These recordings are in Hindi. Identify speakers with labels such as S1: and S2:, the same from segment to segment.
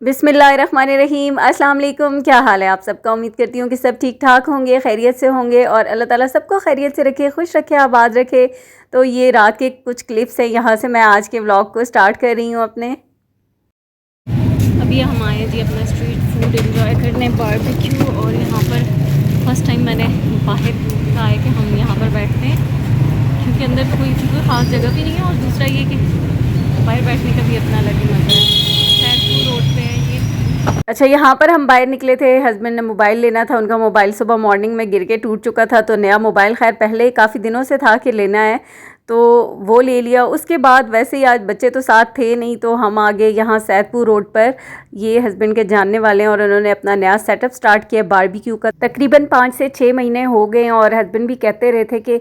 S1: बिस्मिल्लाहिर्रहमानिर्रहीम। अस्सलाम वालेकुम। क्या हाल है आप सबका? उम्मीद करती हूँ कि सब ठीक ठाक होंगे, खैरियत से होंगे और अल्लाह ताला सबको खैरियत से रखे, खुश रखे, आबाद रखे। तो ये रात के कुछ क्लिप्स हैं, यहाँ से मैं आज के व्लॉग को स्टार्ट कर रही हूँ अपने। अभी हम आए जी अपना स्ट्रीट फूड एंजॉय करने, बारबेक्यू। और यहाँ पर फर्स्ट टाइम मैंने बाहर कहा है कि हम यहाँ पर बैठते हैं, क्योंकि अंदर तो कोई ख़ास जगह भी नहीं है और दूसरा ये कि बाहर बैठने का भी अपना अलग ही मज़ा है। सैदपुर रोड पे है ये। अच्छा, यहाँ पर हम बाहर निकले थे, हस्बैंड ने मोबाइल लेना था। उनका मोबाइल सुबह मॉर्निंग में गिर के टूट चुका था, तो नया मोबाइल खैर पहले काफ़ी दिनों से था कि लेना है, तो वो ले लिया। उसके बाद वैसे ही आज बच्चे तो साथ थे नहीं, तो हम आ गए यहाँ सैदपुर रोड पर। ये हस्बैंड के जानने वाले हैं और उन्होंने अपना नया सेटअप स्टार्ट किया बारबेक्यू का। तकरीबन 5 से 6 महीने हो गए और हस्बैंड भी कहते रहे थे कि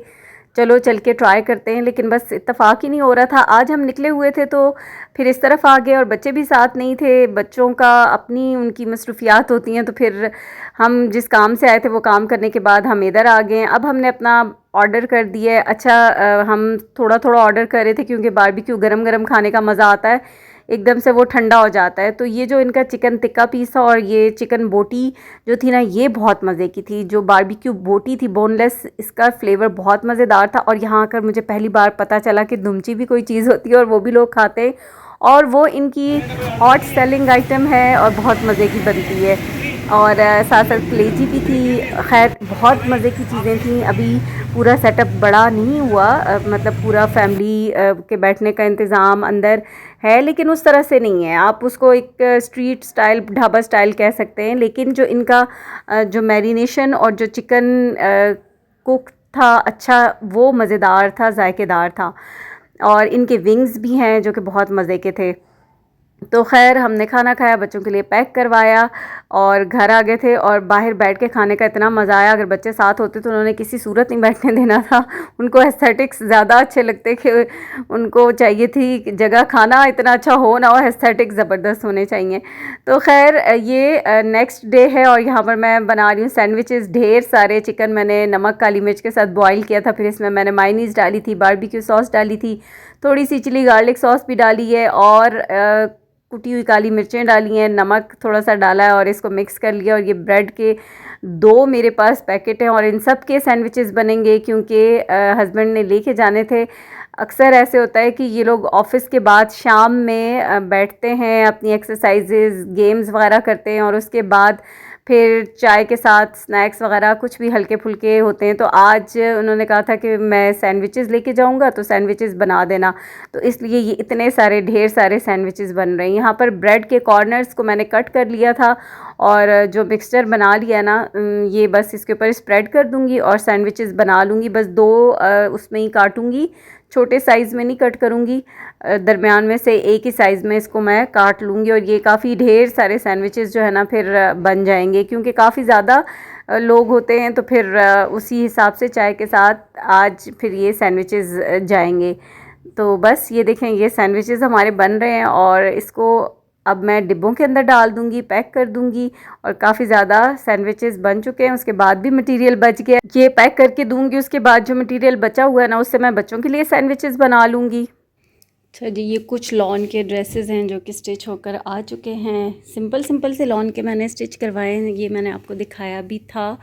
S1: चलो चल के ट्राई करते हैं, लेकिन बस इत्तेफाक ही नहीं हो रहा था। आज हम निकले हुए थे तो फिर इस तरफ आ गए और बच्चे भी साथ नहीं थे। बच्चों का अपनी उनकी मसरूफियात होती हैं, तो फिर हम जिस काम से आए थे वो काम करने के बाद हम इधर आ गए। अब हमने अपना ऑर्डर कर दिया है। अच्छा, हम थोड़ा थोड़ा ऑर्डर कर रहे थे क्योंकि बारबेक्यू गरम गरम खाने का मज़ा आता है, एकदम से वो ठंडा हो जाता है। तो ये जो इनका चिकन टिक्का पीस था और ये चिकन बोटी जो थी ना, ये बहुत मज़े की थी। जो बारबेक्यू बोटी थी बोनलेस, इसका फ्लेवर बहुत मज़ेदार था। और यहाँ आकर मुझे पहली बार पता चला कि दुमची भी कोई चीज़ होती है और वो भी लोग खाते हैं, और वो इनकी हॉट सेलिंग आइटम है और बहुत मज़े की बनती है। और साथ साथ कलेजी भी थी। खैर बहुत मज़े की चीज़ें थी। अभी पूरा सेटअप बड़ा नहीं हुआ, मतलब पूरा फैमिली के बैठने का इंतज़ाम अंदर है, लेकिन उस तरह से नहीं है। आप उसको एक स्ट्रीट स्टाइल, ढाबा स्टाइल कह सकते हैं। लेकिन जो इनका जो मैरिनेशन और जो चिकन कुक था अच्छा, वो मज़ेदार था, जायकेदार था। और इनके विंग्स भी हैं जो कि बहुत मज़े के थे। तो खैर हमने खाना खाया, बच्चों के लिए पैक करवाया और घर आ गए थे। और बाहर बैठ के खाने का इतना मज़ा आया। अगर बच्चे साथ होते तो उन्होंने किसी सूरत नहीं बैठने देना था। उनको एस्थेटिक्स ज़्यादा अच्छे लगते कि उनको चाहिए थी जगह, खाना इतना अच्छा हो ना हो, एस्थेटिक्स ज़बरदस्त होने चाहिए। तो खैर ये नेक्स्ट डे है और यहाँ पर मैं बना रही हूँ सैंडविचेस। ढेर सारे चिकन मैंने नमक काली मिर्च के साथ बॉईल किया था, फिर इसमें मैंने मायोनीज़ डाली थी, बारबेक्यू सॉस डाली थी, थोड़ी सी चिली गार्लिक सॉस भी डाली है और कुटी हुई काली मिर्चें डाली हैं, नमक थोड़ा सा डाला है और इसको मिक्स कर लिया। और ये ब्रेड के 2 मेरे पास पैकेट हैं और इन सब के सैंडविचेस बनेंगे क्योंकि हस्बैंड ने लेके जाने थे। अक्सर ऐसे होता है कि ये लोग ऑफ़िस के बाद शाम में बैठते हैं, अपनी एक्सरसाइजेज़ गेम्स वगैरह करते हैं और उसके बाद फिर चाय के साथ स्नैक्स वगैरह कुछ भी हल्के फुल्के होते हैं। तो आज उन्होंने कहा था कि मैं सैंडविचेस लेके जाऊंगा तो सैंडविचेस बना देना, तो इसलिए ये इतने सारे ढेर सारे सैंडविचेस बन रहे हैं। यहाँ पर ब्रेड के कॉर्नर्स को मैंने कट कर लिया था और जो मिक्सचर बना लिया ना, ये बस इसके ऊपर स्प्रेड कर दूँगी और सैंडविचेस बना लूँगी। बस 2 उसमें ही काटूँगी, छोटे साइज़ में नहीं कट करूँगी, दरमियान में से एक ही साइज़ में इसको मैं काट लूँगी। और ये काफ़ी ढेर सारे सैंडविचेस जो है ना फिर बन जाएंगे, क्योंकि काफ़ी ज़्यादा लोग होते हैं, तो फिर उसी हिसाब से चाय के साथ आज फिर ये सैंडविचेस जाएंगे। तो बस ये देखें, ये सैंडविचेस हमारे बन रहे हैं और इसको अब मैं डिब्बों के अंदर डाल दूँगी, पैक कर दूँगी। और काफ़ी ज़्यादा सैंडविचेस बन चुके हैं, उसके बाद भी मटेरियल बच गया, ये पैक करके दूँगी। उसके बाद जो मटेरियल बचा हुआ है ना, उससे मैं बच्चों के लिए सैंडविचेस बना लूँगी। अच्छा जी, ये कुछ लॉन के ड्रेसेस हैं जो कि स्टिच होकर आ चुके हैं। सिंपल सिंपल से लॉन के मैंने स्टिच करवाए हैं, ये मैंने आपको दिखाया भी था।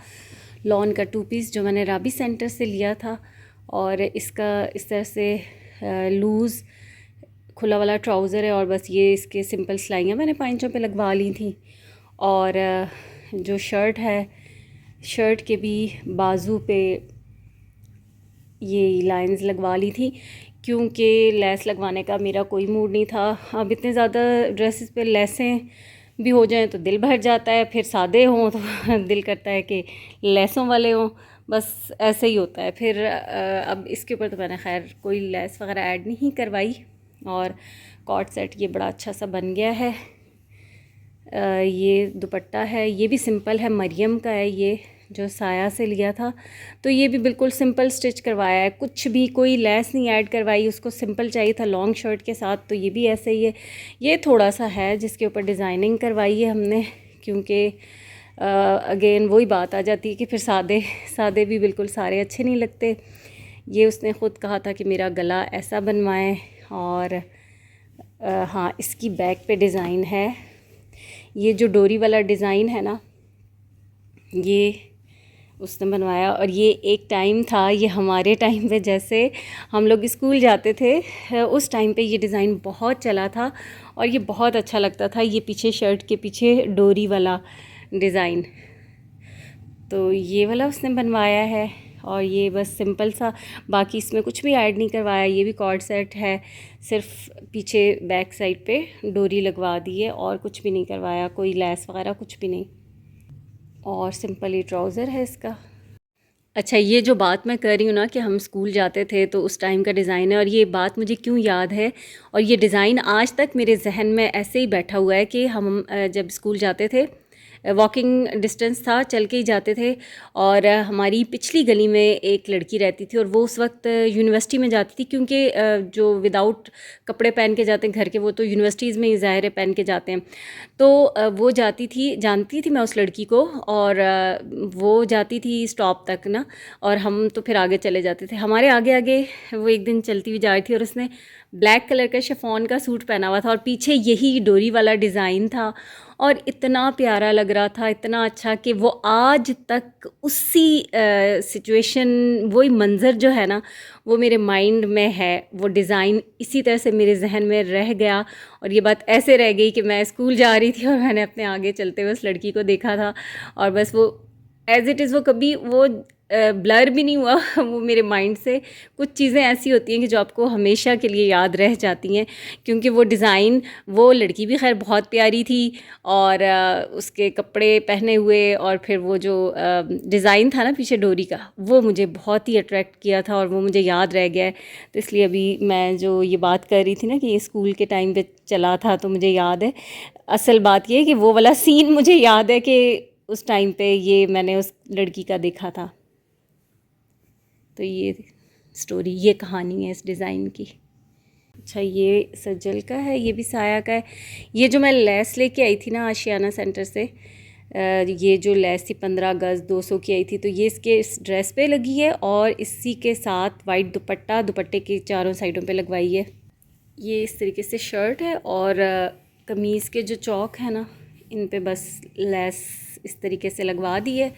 S1: लॉन का 2 पीस जो मैंने राबी सेंटर से लिया था, और इसका इस तरह से लूज़ खुला वाला ट्राउज़र है और बस ये इसके सिंपल सिलाइयाँ मैंने पाइंचों पे लगवा ली थी। और जो शर्ट है, शर्ट के भी बाजू पे ये लाइंस लगवा ली थी, क्योंकि लेस लगवाने का मेरा कोई मूड नहीं था। अब इतने ज़्यादा ड्रेसेस पे लेसें भी हो जाएं तो दिल भर जाता है, फिर सादे हों तो दिल करता है कि लेसों वाले हों। बस ऐसे ही होता है फिर। अब इसके ऊपर तो मैंने खैर कोई लेस वगैरह ऐड नहीं करवाई। और कॉट सेट ये बड़ा अच्छा सा बन गया है। ये दुपट्टा है, ये भी सिंपल है, मरियम का है, ये जो साया से लिया था। तो ये भी बिल्कुल सिंपल स्टिच करवाया है, कुछ भी कोई लेस नहीं ऐड करवाई। उसको सिंपल चाहिए था लॉन्ग शर्ट के साथ, तो ये भी ऐसे ही है। ये थोड़ा सा है जिसके ऊपर डिज़ाइनिंग करवाई है हमने, क्योंकि अगेन वही बात आ जाती है कि फिर सादे सादे भी बिल्कुल सारे अच्छे नहीं लगते। ये उसने ख़ुद कहा था कि मेरा गला ऐसा बनवाएं। और हाँ, इसकी बैक पे डिज़ाइन है। ये जो डोरी वाला डिज़ाइन है ना, ये उसने बनवाया। और ये एक टाइम था, ये हमारे टाइम पे जैसे हम लोग स्कूल जाते थे उस टाइम पे ये डिज़ाइन बहुत चला था और ये बहुत अच्छा लगता था। ये पीछे शर्ट के पीछे डोरी वाला डिज़ाइन, तो ये वाला उसने बनवाया है। और ये बस सिंपल सा, बाकी इसमें कुछ भी ऐड नहीं करवाया। ये भी कॉर्ड सेट है, सिर्फ पीछे बैक साइड पे डोरी लगवा दी है और कुछ भी नहीं करवाया, कोई लेस वगैरह कुछ भी नहीं। और सिंपल ही ट्राउज़र है इसका। अच्छा, ये जो बात मैं कर रही हूँ ना कि हम स्कूल जाते थे तो उस टाइम का डिज़ाइन है, और ये बात मुझे क्यों याद है और ये डिज़ाइन आज तक मेरे जहन में ऐसे ही बैठा हुआ है कि हम जब स्कूल जाते थे, वॉकिंग डिस्टेंस था, चल के ही जाते थे। और हमारी पिछली गली में एक लड़की रहती थी और वो उस वक्त यूनिवर्सिटी में जाती थी, क्योंकि जो विदाउट कपड़े पहन के जाते हैं घर के, वो तो यूनिवर्सिटीज़ में ही ज़ाहिर है पहन के जाते हैं। तो वो जाती थी, जानती थी मैं उस लड़की को, और वो जाती थी स्टॉप तक ना, और हम तो फिर आगे चले जाते थे। हमारे आगे आगे वो एक दिन चलती हुई जा रही थी और उसने ब्लैक कलर का शिफॉन का सूट पहना हुआ था और पीछे यही डोरी वाला डिज़ाइन था, और इतना प्यारा लग रहा था, इतना अच्छा कि वो आज तक उसी सिचुएशन, वही मंज़र जो है ना, वो मेरे माइंड में है। वो डिज़ाइन इसी तरह से मेरे जहन में रह गया। और ये बात ऐसे रह गई कि मैं स्कूल जा रही थी और मैंने अपने आगे चलते हुए उस लड़की को देखा था, और बस वो एज़ इट इज़, वो कभी वो ब्लर भी नहीं हुआ वो मेरे माइंड से। कुछ चीज़ें ऐसी होती हैं कि जो आपको हमेशा के लिए याद रह जाती हैं, क्योंकि वो डिज़ाइन, वो लड़की भी खैर बहुत प्यारी थी, और उसके कपड़े पहने हुए और फिर वो जो डिज़ाइन था ना पीछे डोरी का, वो मुझे बहुत ही अट्रैक्ट किया था और वो मुझे याद रह गया है। तो इसलिए अभी मैं जो ये बात कर रही थी ना कि ये स्कूल के टाइम पे चला था, तो मुझे याद है। असल बात ये है कि वो वाला सीन मुझे याद है कि उस टाइम पे ये मैंने उस लड़की का देखा था। तो ये स्टोरी, ये कहानी है इस डिज़ाइन की। अच्छा, ये सज्जल का है, ये भी साया का है। ये जो मैं लेस लेके आई थी ना आशियाना सेंटर से, ये जो लेस थी 15 गज़ 200 की आई थी, तो ये इसके इस ड्रेस पे लगी है और इसी के साथ वाइट दुपट्टा, दुपट्टे की चारों साइडों पे लगवाई है। ये इस तरीके से शर्ट है, और कमीज़ के जो चौक है ना, इन पे बस लेस इस तरीके से लगवा दी है।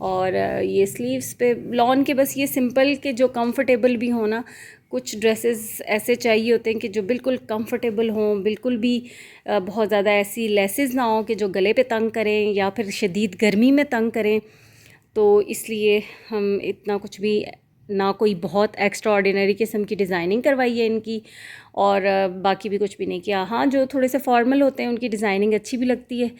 S1: और ये स्लीव्स पे लॉन के बस ये सिंपल के जो कंफर्टेबल भी हो ना, कुछ ड्रेसेस ऐसे चाहिए होते हैं कि जो बिल्कुल कंफर्टेबल हों, बिल्कुल भी बहुत ज़्यादा ऐसी लेसेस ना हो कि जो गले पे तंग करें या फिर शदीद गर्मी में तंग करें। तो इसलिए हम इतना कुछ भी ना, कोई बहुत एक्स्ट्रा ऑर्डिनरी किस्म की डिज़ाइनिंग करवाई है इनकी, और बाकी भी कुछ भी नहीं किया। हाँ, जो थोड़े से फॉर्मल होते हैं उनकी डिज़ाइनिंग अच्छी भी लगती है,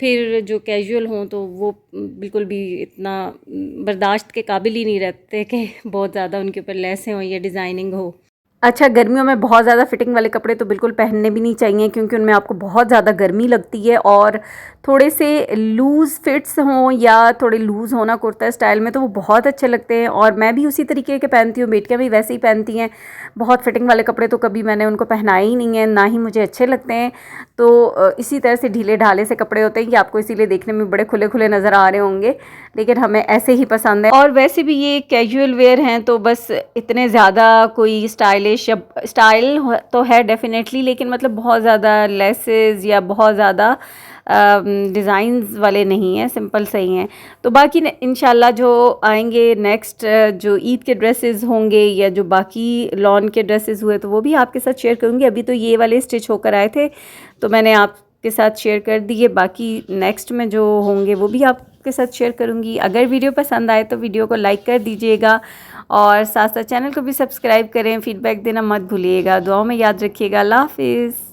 S1: फिर जो कैजुअल हों तो वो बिल्कुल भी इतना बर्दाश्त के काबिल ही नहीं रहते कि बहुत ज़्यादा उनके ऊपर लेसें हों या डिज़ाइनिंग हो। अच्छा, गर्मियों में बहुत ज़्यादा फिटिंग वाले कपड़े तो बिल्कुल पहनने भी नहीं चाहिए, क्योंकि उनमें आपको बहुत ज़्यादा गर्मी लगती है, और थोड़े से लूज़ फिट्स हों या थोड़े लूज़ होना कुर्ता स्टाइल में, तो वो बहुत अच्छे लगते हैं। और मैं भी उसी तरीके के पहनती हूँ, बेटियाँ भी वैसे ही पहनती हैं। बहुत फिटिंग वाले कपड़े तो कभी मैंने उनको पहनाए ही नहीं है, ना ही मुझे अच्छे लगते हैं। तो इसी तरह से ढीले ढाले से कपड़े होते हैं कि आपको इसीलिए देखने में बड़े खुले खुले नज़र आ रहे होंगे, लेकिन हमें ऐसे ही पसंद है। और वैसे भी ये कैजुअल वेयर हैं, तो बस इतने ज़्यादा कोई स्टाइल तो है डेफिनेटली, लेकिन मतलब बहुत ज़्यादा लेसेस या बहुत ज़्यादा डिज़ाइंस वाले नहीं हैं, सिंपल सही हैं। तो बाकी इंशाल्लाह जो आएंगे नेक्स्ट, जो ईद के ड्रेसेस होंगे या जो बाकी लॉन के ड्रेसेस हुए, तो वो भी आपके साथ शेयर करूँगी। अभी तो ये वाले स्टिच होकर आए थे तो मैंने आपके साथ शेयर कर दिए, बाकी नेक्स्ट में जो होंगे वो भी आपके साथ शेयर करूँगी। अगर वीडियो पसंद आए तो वीडियो को लाइक कर दीजिएगा, और साथ साथ चैनल को भी सब्सक्राइब करें। फीडबैक देना मत भूलिएगा। दुआओं में याद रखिएगा। अल्लाह हाफिज़।